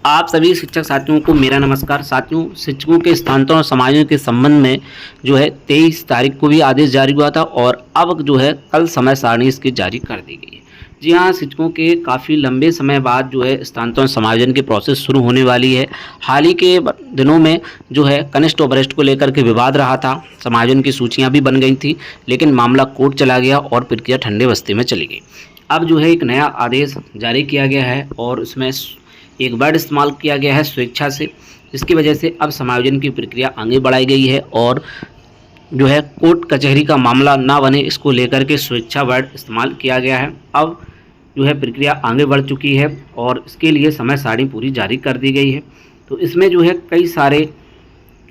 आप सभी शिक्षक साथियों को मेरा नमस्कार। साथियों, शिक्षकों के स्थानांतरण और समायोजन के संबंध में जो है 23 तारीख को भी आदेश जारी हुआ था और अब जो है कल समय सारणी इसकी जारी कर दी गई है। जी हाँ, शिक्षकों के काफ़ी लंबे समय बाद जो है स्थानांतरण समायोजन की प्रोसेस शुरू होने वाली है। हाल ही के दिनों में जो है कनिष्ठ और वरिष्ठ को लेकर के विवाद रहा था, समायोजन की सूचियाँ भी बन गई थी, लेकिन मामला कोर्ट चला गया और प्रक्रिया ठंडे बस्ते में चली गई। अब जो है एक नया आदेश जारी किया गया है और उसमें एक वर्ड इस्तेमाल किया गया है स्वेच्छा से, जिसकी वजह से अब समायोजन की प्रक्रिया आगे बढ़ाई गई है और जो है कोर्ट कचहरी का मामला ना बने, इसको लेकर के स्वेच्छा वर्ड इस्तेमाल किया गया है। अब जो है प्रक्रिया आगे बढ़ चुकी है और इसके लिए समय सारणी पूरी जारी कर दी गई है। तो इसमें जो है कई सारे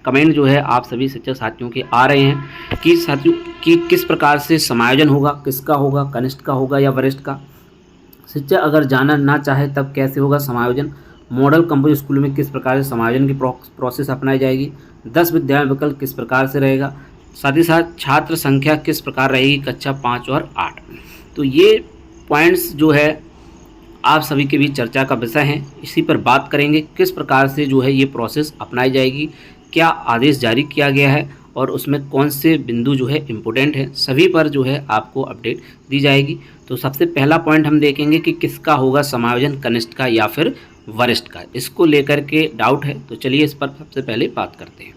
कमेंट जो है आप सभी शिक्षक साथियों के आ रहे हैं कि साथियों कि किस प्रकार से समायोजन होगा, किसका होगा, कनिष्ठ का होगा या वरिष्ठ का। शिक्षक अगर जाना ना चाहे तब कैसे होगा समायोजन। मॉडल कंपोजिट स्कूल में किस प्रकार से समायोजन की प्रोसेस अपनाई जाएगी। 10 विद्यालय विकल्प किस प्रकार से रहेगा। साथ ही साथ छात्र संख्या किस प्रकार रहेगी कक्षा 5 और 8। तो ये पॉइंट्स जो है आप सभी के बीच चर्चा का विषय हैं। इसी पर बात करेंगे किस प्रकार से जो है ये प्रोसेस अपनाई जाएगी, क्या आदेश जारी किया गया है और उसमें कौन से बिंदु जो है इम्पोर्टेंट है, सभी पर जो है आपको अपडेट दी जाएगी। तो सबसे पहला पॉइंट हम देखेंगे कि किसका होगा समायोजन, कनिष्ठ का या फिर वरिष्ठ का। इसको लेकर के डाउट है, तो चलिए इस पर सबसे पहले बात करते हैं।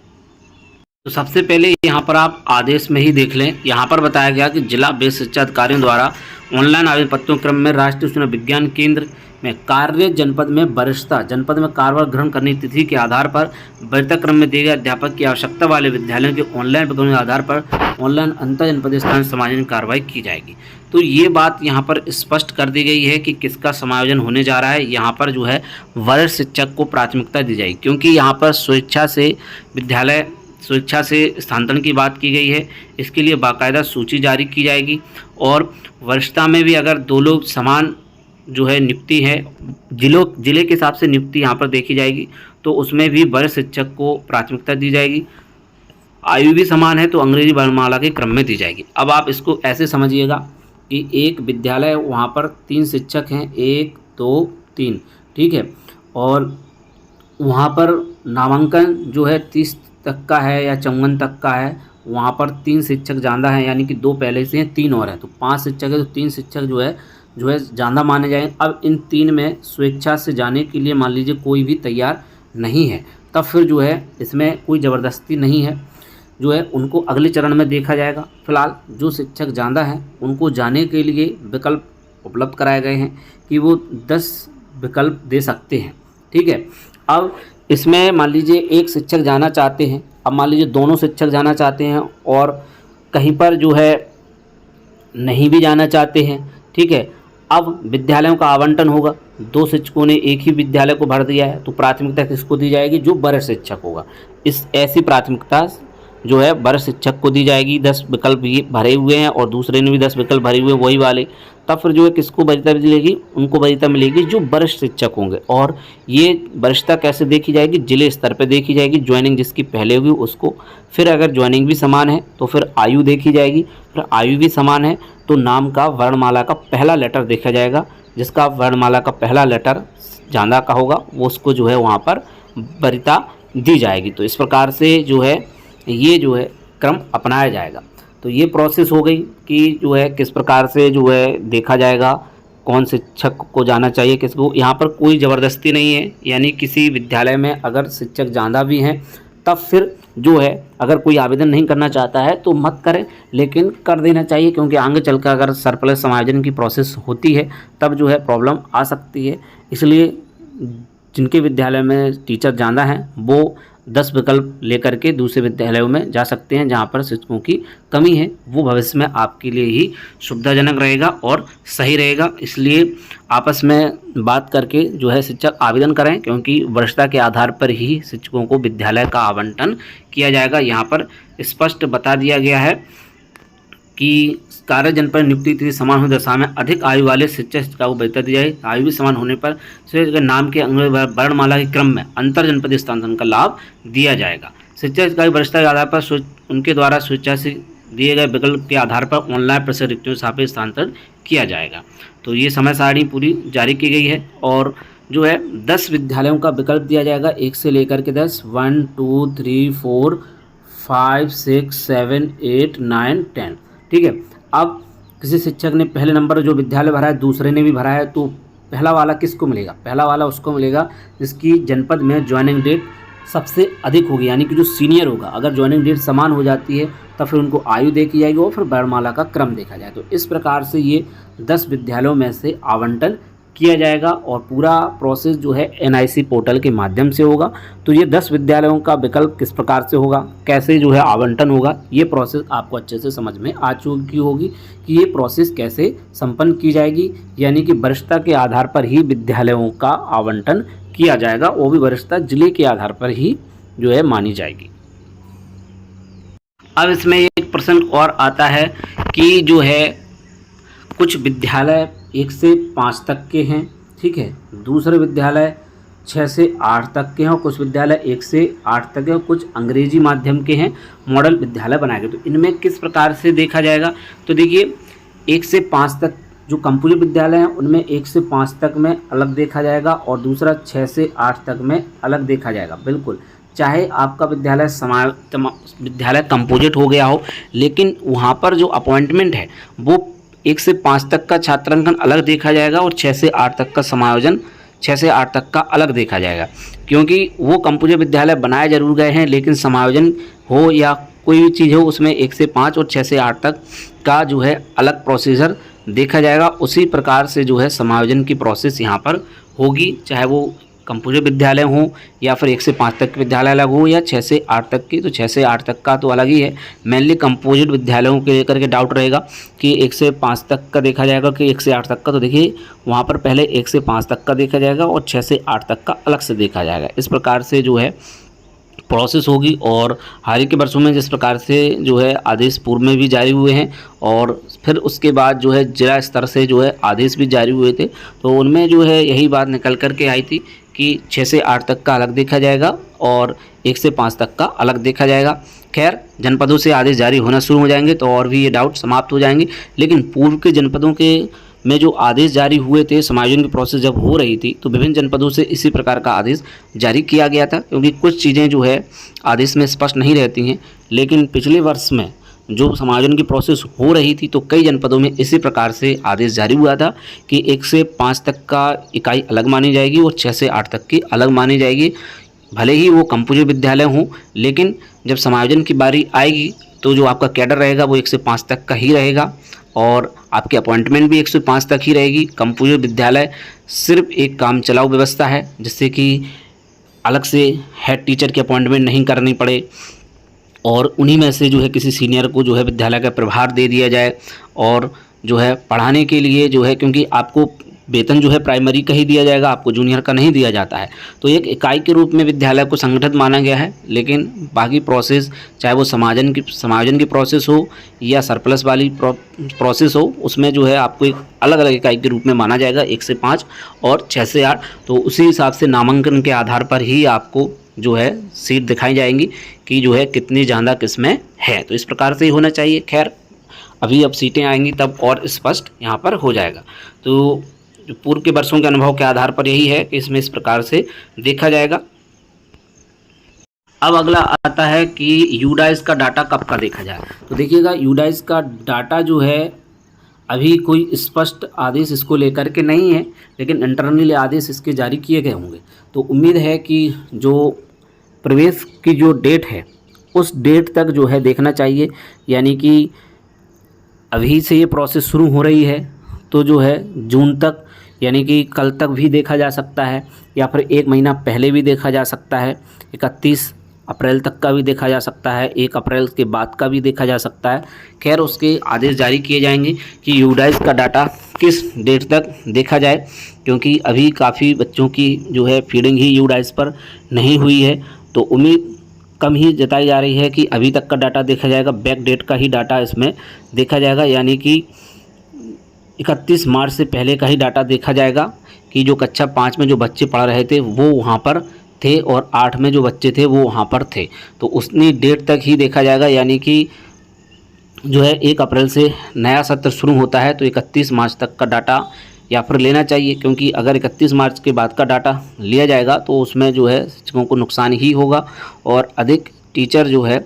तो सबसे पहले यहाँ पर आप आदेश में ही देख लें, यहाँ पर बताया गया कि जिला बेस शिक्षा अधिकारियों द्वारा ऑनलाइन आवेदन पत्रों क्रम में राष्ट्रीय सूचना विज्ञान केंद्र में कार्य जनपद में वरिष्ठता, जनपद में कार्यभार ग्रहण करने की तिथि के आधार पर वरिष्ठता क्रम में दिए गए अध्यापक की आवश्यकता वाले विद्यालयों के ऑनलाइन विज्ञापन के आधार पर ऑनलाइन अंतर जनपदीय स्थान समायोजन कार्रवाई की जाएगी। तो ये बात यहाँ पर स्पष्ट कर दी गई है कि किसका समायोजन होने जा रहा है। यहाँ पर जो है वरिष्ठ शिक्षक को प्राथमिकता दी जाएगी, क्योंकि यहाँ पर स्वेच्छा से विद्यालय स्वेच्छा से स्थानांतरण की बात की गई है। इसके लिए बाकायदा सूची जारी की जाएगी और वरिष्ठता में भी अगर दो लोग समान जो है नियुक्ति है, जिले के हिसाब से नियुक्ति यहाँ पर देखी जाएगी, तो उसमें भी वरिष्ठ शिक्षक को प्राथमिकता दी जाएगी। आयु भी समान है तो अंग्रेजी वर्णमाला के क्रम में दी जाएगी। अब आप इसको ऐसे समझिएगा कि एक विद्यालय, वहाँ पर 3 शिक्षक हैं, 1 2 3, ठीक है, और वहाँ पर नामांकन जो है 30 तक का है या 54 तक का है। वहाँ पर 3 शिक्षक ज़्यादा हैं, यानी कि 2 पहले से हैं, 3 और हैं, तो 5 शिक्षक है, तो 3 शिक्षक जो है ज़्यादा माने जाएंगे। अब इन 3 में स्वेच्छा से जाने के लिए मान लीजिए कोई भी तैयार नहीं है, तब फिर जो है इसमें कोई ज़बरदस्ती नहीं है, जो है उनको अगले चरण में देखा जाएगा। फिलहाल जो शिक्षक ज़्यादा हैं उनको जाने के लिए विकल्प उपलब्ध कराए गए हैं कि वो 10 विकल्प दे सकते हैं, ठीक है। अब इसमें मान लीजिए एक शिक्षक जाना चाहते हैं, अब मान लीजिए दोनों शिक्षक जाना चाहते हैं और कहीं पर जो है नहीं भी जाना चाहते हैं, ठीक है। अब विद्यालयों का आवंटन होगा, 2 शिक्षकों ने एक ही विद्यालय को भर दिया है, तो प्राथमिकता किसको दी जाएगी, जो वरिष्ठ शिक्षक होगा। इस ऐसी प्राथमिकता जो है वरिष्ठ शिक्षक को दी जाएगी। 10 विकल्प ये भरे हुए हैं और दूसरे ने भी 10 विकल्प भरे हुए हैं वही वाले, तब फिर जो है किसको वरीयता मिलेगी, उनको वरीयता मिलेगी जो वरिष्ठ शिक्षक होंगे। और ये वरिष्ठता कैसे देखी जाएगी, जिले स्तर पर देखी जाएगी। ज्वाइनिंग जिसकी पहले होगी उसको, फिर अगर ज्वाइनिंग भी समान है तो फिर आयु देखी जाएगी, फिर आयु भी समान है तो नाम का वर्णमाला का पहला लेटर देखा जाएगा। जिसका वर्णमाला का पहला लेटर ज़्यादा का होगा वो उसको जो है वहाँ पर वरीयता दी जाएगी। तो इस प्रकार से जो है ये जो है क्रम अपनाया जाएगा। तो ये प्रोसेस हो गई कि जो है किस प्रकार से जो है देखा जाएगा कौन शिक्षक को जाना चाहिए किसको। यहाँ पर कोई ज़बरदस्ती नहीं है, यानी किसी विद्यालय में अगर शिक्षक ज़्यादा भी हैं तब फिर जो है अगर कोई आवेदन नहीं करना चाहता है तो मत करें, लेकिन कर देना चाहिए, क्योंकि आगे चलकर अगर सरप्लस समायोजन की प्रोसेस होती है तब जो है प्रॉब्लम आ सकती है। इसलिए जिनके विद्यालय में टीचर ज़्यादा हैं वो 10 विकल्प लेकर के दूसरे विद्यालयों में जा सकते हैं जहां पर शिक्षकों की कमी है। वो भविष्य में आपके लिए ही सुविधाजनक रहेगा और सही रहेगा। इसलिए आपस में बात करके जो है शिक्षक आवेदन करें, क्योंकि वरिष्ठता के आधार पर ही शिक्षकों को विद्यालय का आवंटन किया जाएगा। यहाँ पर स्पष्ट बता दिया गया है कि कार्य जनपद नियुक्ति तिथि समान होने दशा में अधिक आयु वाले शिक्षक को वरीयता दी जाए। आयु भी समान होने पर नाम के वर्णमाला के क्रम में अंतर जनपदीय स्थानांतरण का लाभ दिया जाएगा। शिक्षक की वरिष्ठता के आधार पर उनके द्वारा स्वेच्छा से दिए गए विकल्प के आधार पर ऑनलाइन प्रशिक्षण रिक्तियों स्थापित स्थानांतरण किया जाएगा। तो ये समय सारणी पूरी जारी की गई है और जो है 10 विद्यालयों का विकल्प दिया जाएगा, 1 से लेकर के 10, 1 2 3 4 5 6 7 8 9 10। ठीक है। अब किसी शिक्षक ने पहले नंबर जो विद्यालय भरा है, दूसरे ने भी भरा है, तो पहला वाला किसको मिलेगा? पहला वाला उसको मिलेगा जिसकी जनपद में ज्वाइनिंग डेट सबसे अधिक होगी, यानी कि जो सीनियर होगा। अगर ज्वाइनिंग डेट समान हो जाती है तब फिर उनको आयु देखी जाएगी और फिर वर्णमाला का क्रम देखा जाए। तो इस प्रकार से ये 10 विद्यालयों में से आवंटन किया जाएगा और पूरा प्रोसेस जो है NIC पोर्टल के माध्यम से होगा। तो ये 10 विद्यालयों का विकल्प किस प्रकार से होगा, कैसे जो है आवंटन होगा, ये प्रोसेस आपको अच्छे से समझ में आ चुकी होगी कि ये प्रोसेस कैसे संपन्न की जाएगी। यानी कि वरिष्ठता के आधार पर ही विद्यालयों का आवंटन किया जाएगा, वो भी वरिष्ठता जिले के आधार पर ही जो है मानी जाएगी। अब इसमें एक प्रश्न और आता है कि जो है कुछ विद्यालय 1 से 5 तक के हैं, ठीक है, दूसरे विद्यालय 6 से 8 तक के हैं और कुछ विद्यालय 1 से 8 तक के और कुछ अंग्रेजी माध्यम के हैं, मॉडल विद्यालय बनाए गए। तो इनमें किस प्रकार से देखा जाएगा? तो देखिए 1 से 5 तक जो कंपूजर विद्यालय हैं उनमें 1 से 5 तक में अलग देखा जाएगा और दूसरा 6 से 8 तक में अलग देखा जाएगा। बिल्कुल, चाहे आपका विद्यालय कंपोजिट हो गया हो, लेकिन वहाँ पर जो अपॉइंटमेंट है वो 1 से 5 तक का छात्रांकन अलग देखा जाएगा और 6 से 8 तक का समायोजन 6 से 8 तक का अलग देखा जाएगा। क्योंकि वो कंपोजिट विद्यालय बनाए जरूर गए हैं, लेकिन समायोजन हो या कोई भी चीज़ हो उसमें 1 से 5 और 6 से 8 तक का जो है अलग प्रोसीजर देखा जाएगा। उसी प्रकार से जो है समायोजन की प्रोसेस यहाँ पर होगी, चाहे वो कंपोजिट विद्यालय हो या फिर 1 से 5 तक के विद्यालय अलग हो या 6 से 8 तक की। तो 6 से 8 तक का तो अलग ही है। मेनली कंपोजिट विद्यालयों के लेकर के डाउट रहेगा कि 1 से 5 तक का देखा जाएगा कि 1 से 8 तक का। तो देखिए वहाँ पर पहले 1 से 5 तक का देखा जाएगा और 6 से 8 तक का अलग से देखा जाएगा। इस प्रकार से जो है प्रोसेस होगी। और हाल ही के वर्षों में जिस प्रकार से जो है आदेश पूर्व में भी जारी हुए हैं और फिर उसके बाद जो है जिला स्तर से जो है आदेश भी जारी हुए थे, तो उनमें जो है यही बात निकल कर के आई थी कि 6 से 8 तक का अलग देखा जाएगा और 1 से 5 तक का अलग देखा जाएगा। खैर, जनपदों से आदेश जारी होना शुरू हो जाएंगे तो और भी ये डाउट समाप्त हो जाएंगे। लेकिन पूर्व के जनपदों के में जो आदेश जारी हुए थे, समायोजन की प्रोसेस जब हो रही थी, तो विभिन्न जनपदों से इसी प्रकार का आदेश जारी किया गया था, क्योंकि कुछ चीज़ें जो है आदेश में स्पष्ट नहीं रहती हैं। लेकिन पिछले वर्ष में जो समायोजन की प्रोसेस हो रही थी तो कई जनपदों में इसी प्रकार से आदेश जारी हुआ था कि 1 से 5 तक का इकाई अलग मानी जाएगी और 6 से 8 तक की अलग मानी जाएगी। भले ही वो कंपोजिट विद्यालय हों, लेकिन जब समायोजन की बारी आएगी तो जो आपका कैडर रहेगा वो 1 से 5 तक का ही रहेगा और आपकी अपॉइंटमेंट भी 1 से 5 तक ही रहेगी। कंपोजिट विद्यालय सिर्फ एक काम चलाऊ व्यवस्था है, जिससे कि अलग से हेड टीचर की अपॉइंटमेंट नहीं करनी पड़े और उन्हीं में से जो है किसी सीनियर को जो है विद्यालय का प्रभार दे दिया जाए और जो है पढ़ाने के लिए जो है, क्योंकि आपको वेतन जो है प्राइमरी का ही दिया जाएगा, आपको जूनियर का नहीं दिया जाता है। तो एक इकाई के रूप में विद्यालय को संगठित माना गया है। लेकिन बाकी प्रोसेस, चाहे वो समायोजन की प्रोसेस हो या सरप्लस वाली प्रोसेस हो, उसमें जो है आपको एक अलग अलग इकाई के रूप में माना जाएगा, 1 से 5 और 6 से 8। तो उसी हिसाब से नामांकन के आधार पर ही आपको जो है सीट दिखाई जाएंगी कि जो है कितनी ज़्यादा किसमें है। तो इस प्रकार से ही होना चाहिए। खैर, अभी अब सीटें आएंगी तब और स्पष्ट यहाँ पर हो जाएगा। तो जो पूर्व के वर्षों के अनुभव के आधार पर यही है कि इसमें इस प्रकार से देखा जाएगा। अब अगला आता है कि यूडाइस का डाटा कब का देखा जाए। तो देखिएगा, यूडाइस का डाटा जो है अभी कोई स्पष्ट आदेश इसको लेकर के नहीं है, लेकिन इंटरनली आदेश इसके जारी किए गए होंगे। तो उम्मीद है कि जो प्रवेश की जो डेट है उस डेट तक जो है देखना चाहिए। यानी कि अभी से ये प्रोसेस शुरू हो रही है तो जो है जून तक, यानी कि कल तक भी देखा जा सकता है या फिर 1 महीना पहले भी देखा जा सकता है, 31 अप्रैल तक का भी देखा जा सकता है, 1 अप्रैल के बाद का भी देखा जा सकता है। खैर, उसके आदेश जारी किए जाएंगे कि यूडाइस का डाटा किस डेट तक देखा जाए, क्योंकि अभी काफ़ी बच्चों की जो है फीडिंग ही यूडाइस पर नहीं हुई है। तो उम्मीद कम ही जताई जा रही है कि अभी तक का डाटा देखा जाएगा, बैक डेट का ही डाटा इसमें देखा जाएगा। यानी कि 31 मार्च से पहले का ही डाटा देखा जाएगा कि जो कक्षा 5 में जो बच्चे पढ़ रहे थे वो वहाँ पर थे और 8 में जो बच्चे थे वो वहाँ पर थे। तो उतनी डेट तक ही देखा जाएगा। यानी कि जो है 1 अप्रैल से नया सत्र शुरू होता है तो 31 मार्च तक का डाटा या फिर लेना चाहिए, क्योंकि अगर 31 मार्च के बाद का डाटा लिया जाएगा तो उसमें जो है शिक्षकों को नुकसान ही होगा और अधिक टीचर जो है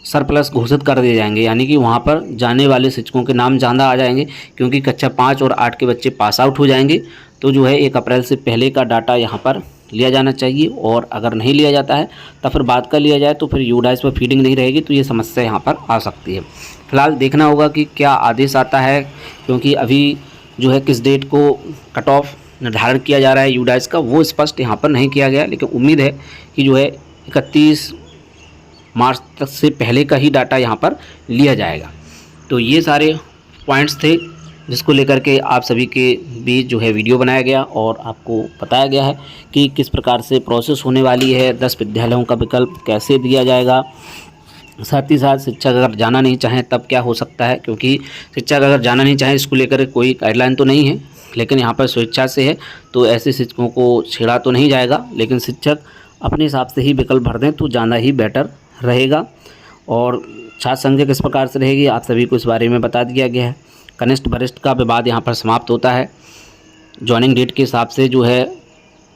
सरप्लस घोषित कर दिए जाएंगे, यानी कि वहाँ पर जाने वाले शिक्षकों के नाम ज़्यादा आ जाएंगे, क्योंकि कक्षा 5 और 8 के बच्चे पास आउट हो जाएंगे। तो जो है 1 अप्रैल से पहले का डाटा यहाँ पर लिया जाना चाहिए, और अगर नहीं लिया जाता है तो फिर बाद का लिया जाए तो फिर यूडाइस पर फीडिंग नहीं रहेगी, तो ये समस्या यहाँ पर आ सकती है। फिलहाल देखना होगा कि क्या आदेश आता है, क्योंकि अभी जो है किस डेट को कट ऑफ निर्धारण किया जा रहा है यूडाइस का, वो स्पष्ट यहाँ पर नहीं किया गया, लेकिन उम्मीद है कि जो है 31 मार्च तक से पहले का ही डाटा यहाँ पर लिया जाएगा। तो ये सारे पॉइंट्स थे जिसको लेकर के आप सभी के बीच जो है वीडियो बनाया गया और आपको बताया गया है कि किस प्रकार से प्रोसेस होने वाली है, 10 विद्यालयों का विकल्प कैसे दिया जाएगा। साथ ही साथ शिक्षक अगर जाना नहीं चाहें तब क्या हो सकता है, क्योंकि शिक्षक अगर जाना नहीं चाहें इसको लेकर कोई गाइडलाइन तो नहीं है, लेकिन यहाँ पर स्वेच्छा से है, तो ऐसे शिक्षकों को छेड़ा तो नहीं जाएगा, लेकिन शिक्षक अपने हिसाब से ही विकल्प भर दें तो ज़्यादा ही बेटर रहेगा। और छात्र संख्या किस प्रकार से रहेगी आप सभी को इस बारे में बता दिया गया है। कनिष्ठ वरिष्ठ का विवाद यहाँ पर समाप्त होता है, जॉइनिंग डेट के हिसाब से जो है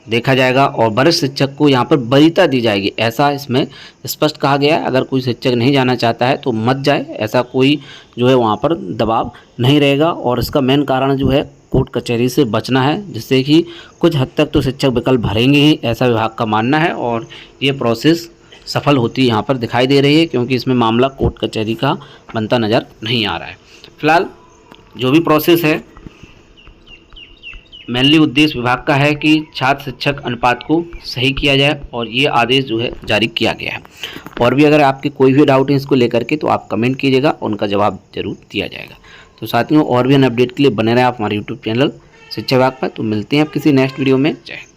देखा जाएगा, और वरिष्ठ शिक्षक को यहाँ पर वरीयता दी जाएगी, ऐसा इसमें स्पष्ट कहा गया है। अगर कोई शिक्षक नहीं जाना चाहता है तो मत जाए, ऐसा कोई जो है वहाँ पर दबाव नहीं रहेगा। और इसका मेन कारण जो है कोर्ट कचहरी से बचना है, जिससे कि कुछ हद तक तो शिक्षक विकल्प भरेंगे ही, ऐसा विभाग का मानना है, और ये प्रोसेस सफल होती यहाँ पर दिखाई दे रही है, क्योंकि इसमें मामला कोर्ट कचहरी का बनता नज़र नहीं आ रहा है। फिलहाल जो भी प्रोसेस है मेनली उद्देश्य विभाग का है कि छात्र शिक्षक अनुपात को सही किया जाए, और ये आदेश जो है जारी किया गया है। और भी अगर आपके कोई भी डाउट है इसको लेकर के तो आप कमेंट कीजिएगा, उनका जवाब जरूर दिया जाएगा। तो साथियों और भी अपडेट के लिए बने रहे आप हमारे यूट्यूब चैनल शिक्षा विभाग पर। तो मिलते हैं आप किसी नेक्स्ट वीडियो में। जय हिंद।